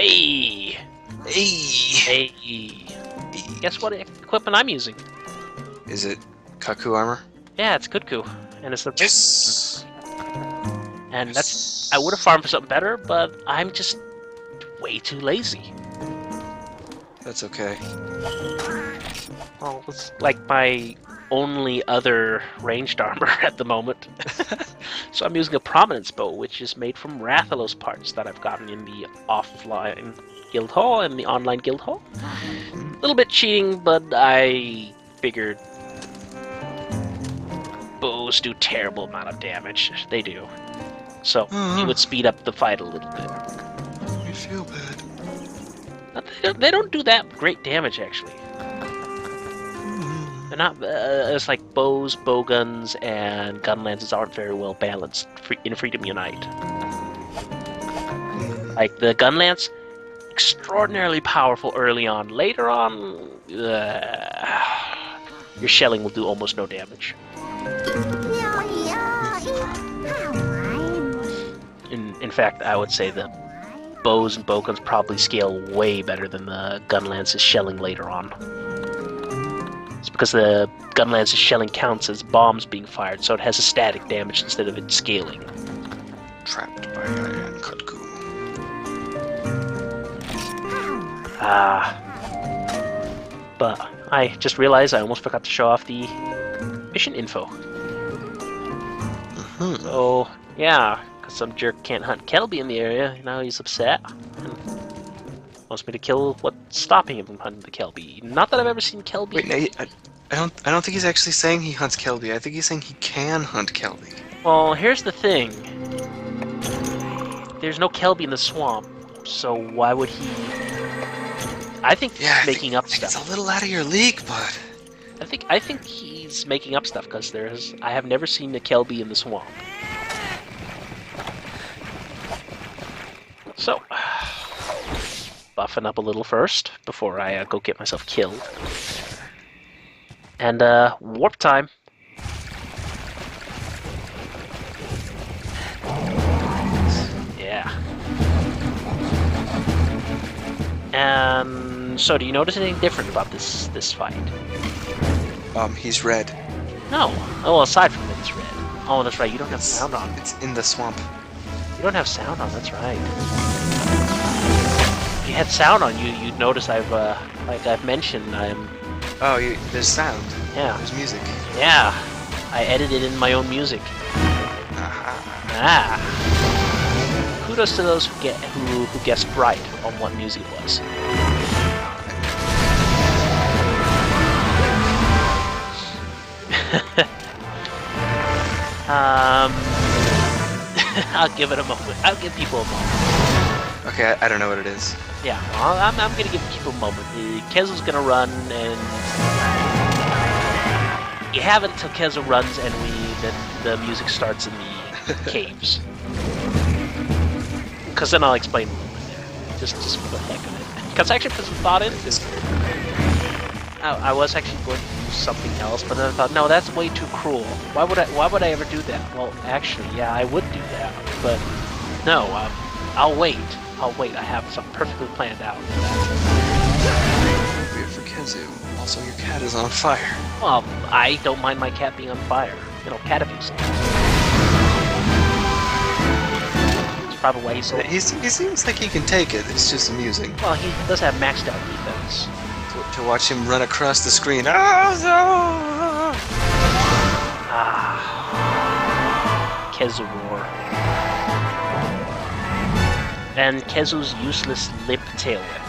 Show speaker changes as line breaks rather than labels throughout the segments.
Hey!
Hey!
Hey! Guess what equipment I'm using?
Is it Kaku armor?
Yeah, it's Kutku. And it's the
Yes!
And I would have farmed for something better, but I'm just way too lazy.
That's okay.
Well, it's like my only other ranged armor at the moment. So I'm using a Prominence bow, which is made from Rathalos parts that I've gotten in the offline guild hall and the online guild hall. A little bit cheating, but I figured bows do terrible amount of damage. They do. So it would speed up the fight a little bit.
I feel bad.
They don't do that great damage, actually. They're not. It's like bows, bow guns, and gun lances aren't very well balanced in Freedom Unite. Like the gun lance, extraordinarily powerful early on. Later on, your shelling will do almost no damage. In fact, I would say the bows and bow guns probably scale way better than the gun lance's shelling later on. It's because the gun lance's shelling counts as bombs being fired, so it has a static damage instead of it scaling.
Trapped by Iron Kutku.
But I just realized I almost forgot to show off the mission info. So, yeah, because some jerk can't hunt Kelby in the area, now he's upset. And wants me to kill what's stopping him from hunting the Kelby. Not that I've ever seen Kelby.
Wait, no, I don't think he's actually saying he hunts Kelby. I think he's saying he can hunt Kelby.
Well, here's the thing. There's no Kelby in the swamp, so why would he... I think he's making up stuff.
It's a little out of your league, bud.
I think he's making up stuff because I have never seen a Kelby in the swamp. So, buffing up a little first before I go get myself killed. And warp time. Yeah. And so, do you notice anything different about this fight?
He's red.
No. Oh, well, aside from that, it's red. Oh, that's right. You don't have sound on.
It's in the swamp.
You don't have sound on. That's right. If you had sound on, you'd notice like I've mentioned,
Oh, there's sound.
Yeah.
There's music.
Yeah. I edited in my own music. Kudos to those who guessed right on what music it was. I'll give it a moment. I'll give people a moment.
Okay, I don't know what it is.
Yeah, well, I'm gonna give people a moment. Kezu's gonna run, and you have it until Kezu runs, and then the music starts in the caves. Because then I'll explain a little bit there, just for the heck of it. Because I actually put some thought into this. I was actually going to do something else, but then I thought, no, that's way too cruel. Why would I ever do that? Well, actually, yeah, I would do that, but no, I'll wait. I have something perfectly planned out for that.
Weird for Kezu. Also, your cat is on fire.
Well, I don't mind my cat being on fire. You know, cat abuse. It's probably why he's so...
He seems like he can take it. It's just amusing.
Well, he does have maxed out defense.
To watch him run across the screen.
Kezu Roar. And Kezu's useless lip tail whip.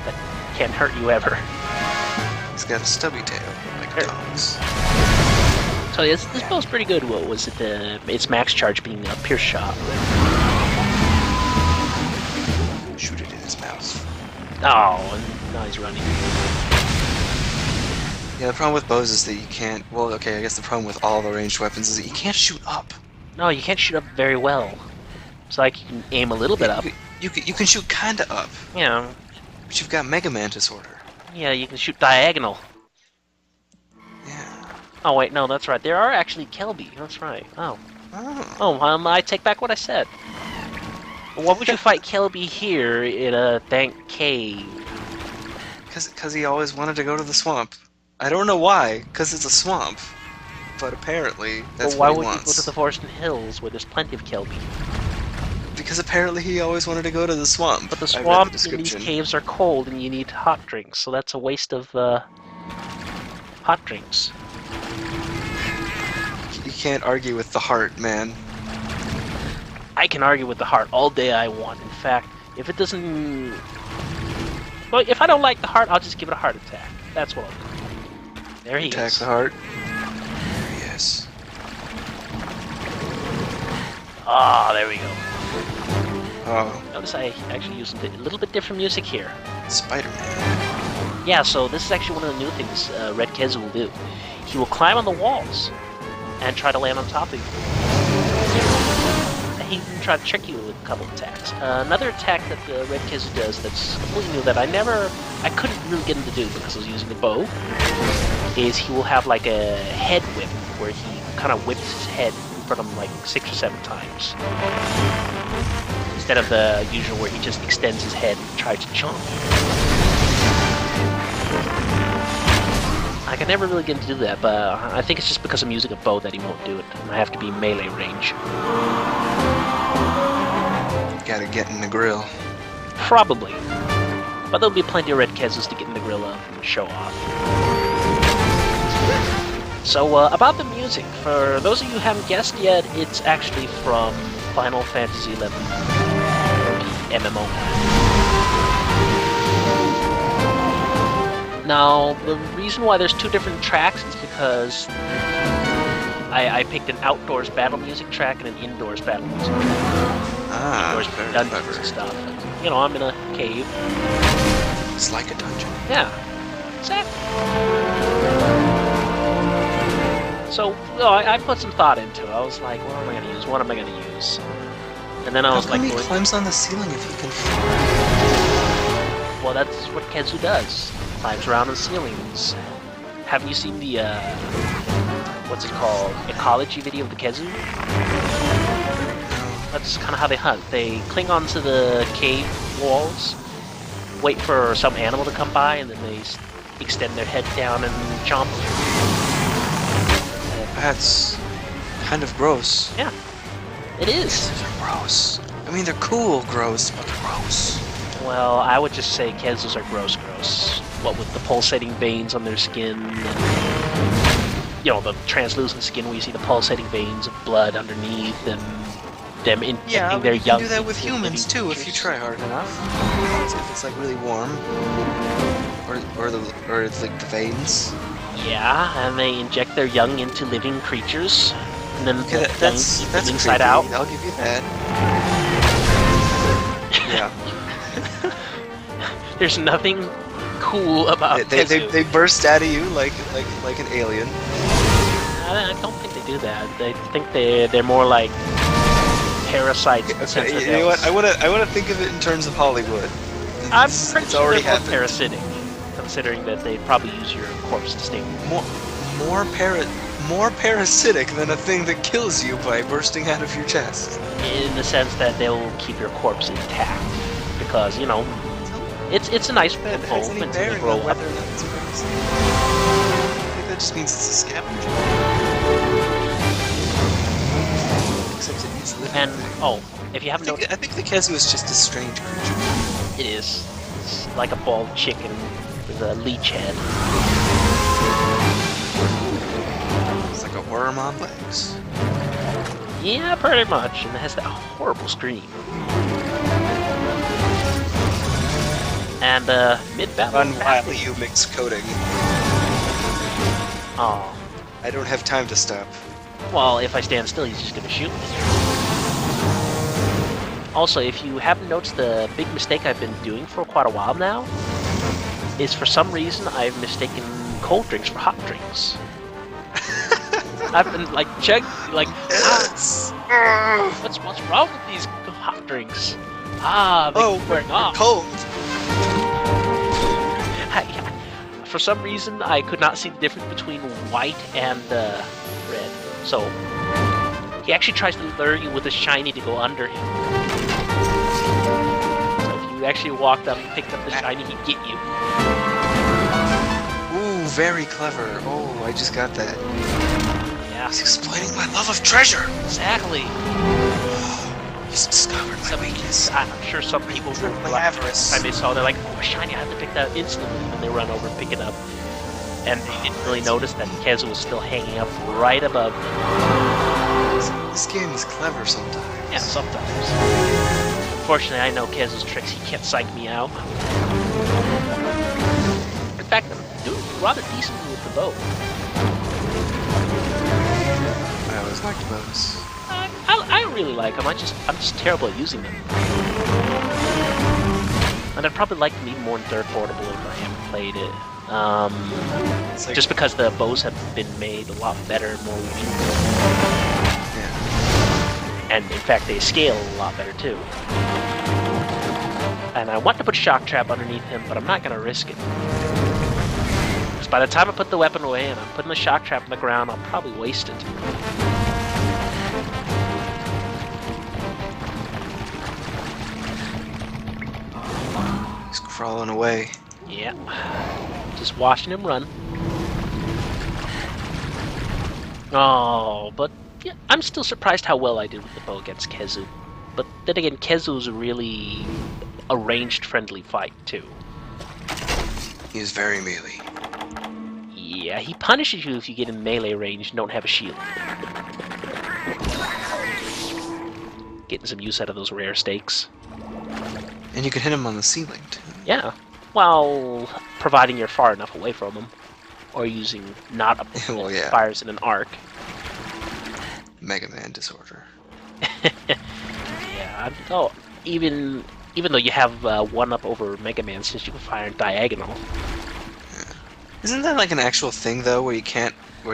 That can't hurt you ever.
He's got a stubby tail, like dogs.
So this bow's pretty good. What was it? Its max charge being a pierce shot.
Shoot it in his mouth.
Oh, and now he's running.
Yeah, the problem with bows is that you can't... Well, okay, I guess the problem with all the ranged weapons is that you can't shoot up.
No, you can't shoot up very well. It's like you can aim a little bit up.
You can shoot kinda up.
Yeah.
But you've got Mega Mantis order.
Yeah, you can shoot diagonal.
Yeah.
Oh wait, no, that's right. There are actually Kelby. That's right. Oh. I take back what I said. Why would you fight Kelby here in a dank cave?
Because he always wanted to go to the swamp. I don't know why, because it's a swamp. But apparently, that's
Well, why
what he
would you
wants.
go to the forest and hills where there's plenty of Kelby?
Because apparently he always wanted to go to the swamp.
But the
I read
swamp
the
in these
description.
caves are cold and you need hot drinks, so that's a waste of hot drinks.
You can't argue with the heart, man.
I can argue with the heart all day I want. In fact, if it doesn't... Well, if I don't like the heart, I'll just give it a heart attack. That's what I'll do. There he
Attack
is.
the heart. There he is.
Ah, there we go.
Oh,
Notice I actually used a little bit different music here.
Spider-Man.
Yeah, so this is actually one of the new things Red Kez will do. He will climb on the walls and try to land on top of you. He can try to trick you with a couple attacks. Another attack that the Red Kez does that's completely new that I couldn't really get him to do because I was using the bow, is he will have like a head whip where he kind of whips his head in front of him like 6 or 7 times. Instead of the usual where he just extends his head and tries to jump. I can never really get him to do that, but I think it's just because I'm using a bow that he won't do it, and I have to be melee range.
Gotta get in the grill.
Probably. But there'll be plenty of Red Kezes to get in the grill of and show off. So, about the music, for those of you who haven't guessed yet, it's actually from Final Fantasy XI MMO. Now, the reason why there's 2 different tracks is because I picked an outdoors battle music track and an indoors battle music track.
Ah,
Indoors
very
dungeons
clever.
and stuff. You know, I'm in a cave.
It's like a dungeon.
Yeah, exactly. So, I put some thought into it. I was like, what am I going to use? What am I going to use? And then I
How
was
come
like,
he
going,
climbs on the ceiling if he can fly?
well, that's what Kezu does. Climbs around on ceilings. Haven't you seen the, what's it called? Ecology video of the Kezu? That's kind of how they hunt. They cling onto the cave walls, wait for some animal to come by, and then they extend their head down and chomp.
That's kind of gross.
Yeah, it is.
These are gross. I mean, they're cool gross, but they're gross.
Well, I would just say Kezus are gross. What with the pulsating veins on their skin, and, you know, the translucent skin where you see the pulsating veins of blood underneath, and them injecting their
you
young.
can do that with
into
humans
living
too if you
creatures.
try hard enough. If it's like really warm, or it's like the veins.
Yeah, and they inject their young into living creatures, and then
Okay,
the
that's
young eat them inside
creepy.
out.
I'll give you that. Yeah.
There's nothing cool about Kezu.
They burst out of you like an alien.
I don't think they do that. They think they're more like parasites. in the sense that
You know what?
they'll-
I wanna think of it in terms of Hollywood.
I'm
It's
pretty sure
already
they're more
happened.
parasitic, considering that they probably use your corpse to sting.
More parasitic than a thing that kills you by bursting out of your chest.
In the sense that they'll keep your corpse intact, because you know it's a nice
That has
home
any
until you
bearing
grow
on
up.
whether or not it's a parasite? I think that just means it's a scavenger. Except it needs living
And
things.
oh, if you haven't noticed,
I think the Kezu is just a strange creature.
it is. It's like a bald chicken with a leech head.
It's like a worm on legs.
Yeah, pretty much, and it has that horrible scream. And mid-battle.
Unwily you mix coding.
Oh,
I don't have time to stop.
well, if I stand still, he's just gonna shoot me. Also, if you haven't noticed, the big mistake I've been doing for quite a while now is for some reason I've mistaken cold drinks for hot drinks. I've been like
Yes.
what's wrong with these hot drinks? Ah, they keep wearing off.
Cold.
For some reason, I could not see the difference between white and red. So he actually tries to lure you with a shiny to go under him. actually walked up and picked up the shiny, he'd get you.
Ooh, very clever. Oh, I just got that.
Yeah,
He's exploiting my love of treasure.
exactly.
He's discovered my weakness.
I'm sure some people were
My avarice.
time they saw, they're like, oh, a shiny, I have to pick that instantly, and they run over and pick it up. And they didn't really notice that Kezu was still hanging up right above them.
This game is clever sometimes.
Yeah, sometimes. Unfortunately, I know Kezu's tricks. He can't psych me out. In fact, I'm doing rather decently with the bow.
I always liked bows.
I really like them. I'm just terrible at using them. And I'd probably like them even more in third portable if I haven't played it.
It's like,
Just because the bows have been made a lot better and more unique.
yeah.
And in fact, they scale a lot better too. And I want to put Shock Trap underneath him, but I'm not going to risk it. Because by the time I put the weapon away and I'm putting the Shock Trap on the ground, I'll probably waste it.
He's crawling away.
Yeah. Just watching him run. Oh, but yeah, I'm still surprised how well I did with the bow against Kezu. But then again, Kezu's a really a ranged friendly fight too.
He is very melee.
Yeah, he punishes you if you get in melee range and don't have a shield. Getting some use out of those rare stakes.
And you can hit him on the ceiling, too.
Yeah, well, providing you're far enough away from him, or using not a
Well, yeah.
fires in an arc.
Mega Man disorder.
Yeah, oh, even though you have one up over Mega Man, since you can fire in diagonal.
Isn't that like an actual thing, though, where you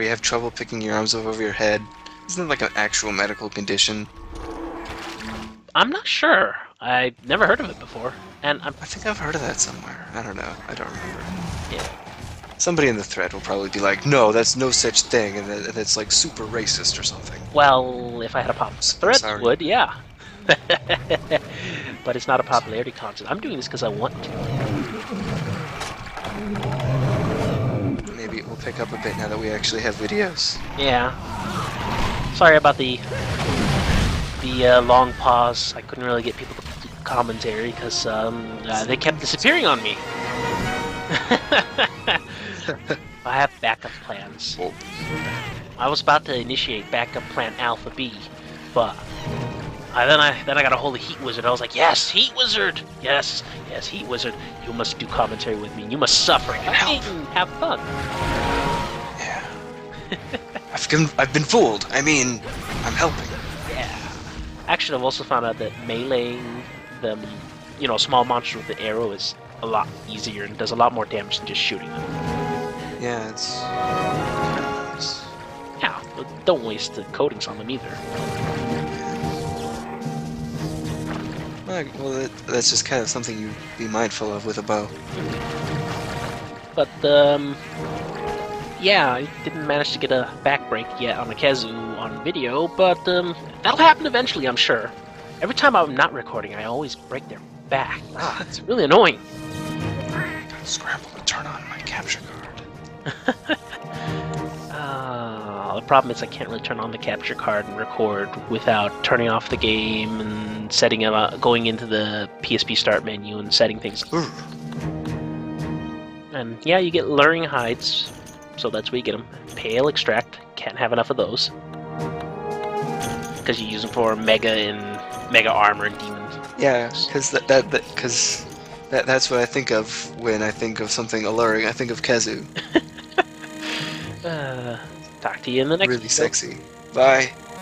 have trouble picking your arms up over your head? Isn't that like an actual medical condition?
I'm not sure. I've never heard of it before, and
I think I've heard of that somewhere. I don't know. I don't remember.
yeah.
Somebody in the thread will probably be like, no, that's no such thing, and that's like super racist or something.
Well, if I had a pop thread,
sorry.
would, yeah. But it's not a popularity contest. I'm doing this because I want to.
Maybe it will pick up a bit now that we actually have videos.
Yeah. Sorry about the long pause. I couldn't really get people to do commentary because they kept disappearing on me. I have backup plans.
Whoa.
I was about to initiate backup plan Alpha B, but then I got a hold of Heat Wizard. I was like, yes, Heat Wizard, yes, Heat Wizard. You must do commentary with me. You must suffer and have fun.
Yeah. I've been fooled. I mean, I'm helping.
Yeah. Actually, I've also found out that meleeing them, small monsters with the arrow is a lot easier and does a lot more damage than just shooting them.
Yeah, it's
Yeah, but don't waste the coatings on them either.
well, that's just kind of something you be mindful of with a bow.
But, yeah, I didn't manage to get a back break yet on the Kezu on video, but that'll happen eventually, I'm sure. Every time I'm not recording, I always break their back. It's really annoying.
I gotta scramble to turn on my capture card.
The problem is I can't really turn on the capture card and record without turning off the game and setting it up, going into the PSP start menu and setting things.
Ooh.
And yeah, you get luring hides, so that's where you get them. Pale extract, can't have enough of those. Because you use them for mega armor and demons.
Yeah, because that's what I think of when I think of something alluring. I think of Kezu.
Talk to you in the next
Really
video.
sexy. Bye.